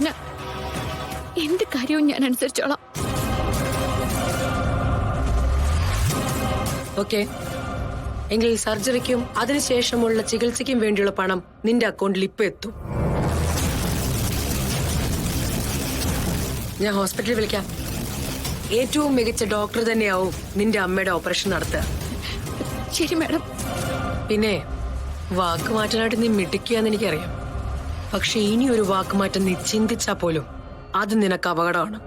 പറഞ്ഞ എന്ത് കാര്യവും ഞാൻ അനുസരിച്ചോളാം. ഓക്കെ, എങ്കിൽ സർജറിക്കും അതിനുശേഷമുള്ള ചികിത്സയ്ക്കും വേണ്ടിയുള്ള പണം നിന്റെ അക്കൗണ്ടിൽ ഇപ്പൊ എത്തും. ഞാൻ ഹോസ്പിറ്റലിൽ വിളിക്കാം. ഏറ്റവും മികച്ച ഡോക്ടർ തന്നെയാവും നിന്റെ അമ്മയുടെ ഓപ്പറേഷൻ നടത്തുക. ശരി മാഡം. പിന്നെ വാക്ക് മാറ്റാനായിട്ട് നീ മിടുക്കിയാന്ന് എനിക്കറിയാം. പക്ഷെ ഇനി ഒരു വാക്കുമാറ്റം നീ ചിന്തിച്ചാ പോലും അത് നിനക്ക് അപകടമാണ്.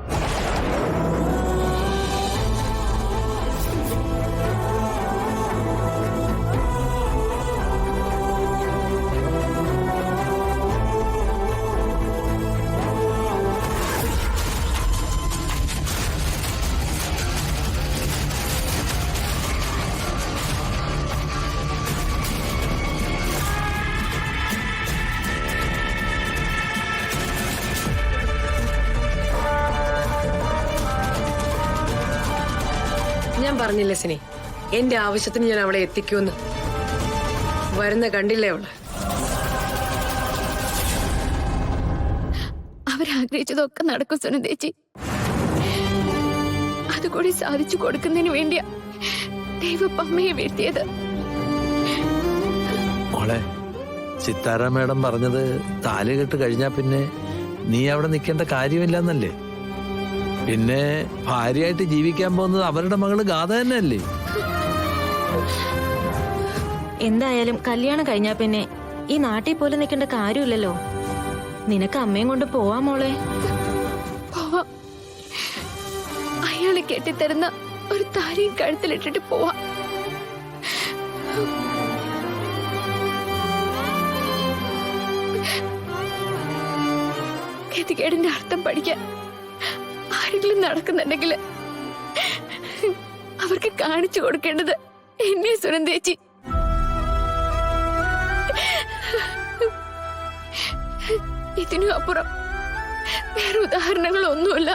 ഞാൻ പറഞ്ഞില്ലേ സിനി, എന്റെ ആവശ്യത്തിന് ഞാൻ അവളെ എത്തിക്കൂന്ന്. വരുന്ന കണ്ടില്ലേ അവള്? അവരാഗ്രഹിച്ചതൊക്കെ നടക്കും സുനന്ദേച്ചി. അതുകൂടി സാധിച്ചു കൊടുക്കുന്നതിന് വേണ്ടിയാ ദൈവം അമ്മയെ വീഴ്ത്തിയത്. മോളെ, സിത്താര മേഡം പറഞ്ഞത് താലി കെട്ട് കഴിഞ്ഞാ പിന്നെ നീ അവിടെ നിൽക്കേണ്ട കാര്യമില്ലെന്നല്ലേ? പിന്നെ ഭാര്യയായിട്ട് ജീവിക്കാൻ പോകുന്നത് അവരുടെ മകള് ഗാഥ തന്നെയല്ലേ? എന്തായാലും കല്യാണം കഴിഞ്ഞാ പിന്നെ ഈ നാട്ടിൽ പോലും നിൽക്കേണ്ട കാര്യമില്ലല്ലോ. നിനക്ക് അമ്മയും കൊണ്ട് പോവാ മോളെ. പോവാ. അയാള് കെട്ടിത്തരുന്ന ഒരു താലിയും കഴുത്തിലിട്ടിട്ട് പോവാ. ഗതികേടിന്റെ അർത്ഥം പഠിക്കാൻ ആരെങ്കിലും നടക്കുന്നുണ്ടെങ്കിൽ അവർക്ക് കാണിച്ചു കൊടുക്കേണ്ടത് എന്നെ സുനന്ദേച്ചി. ഇതിനും അപ്പുറം വേറെ ഉദാഹരണങ്ങളൊന്നുമില്ല.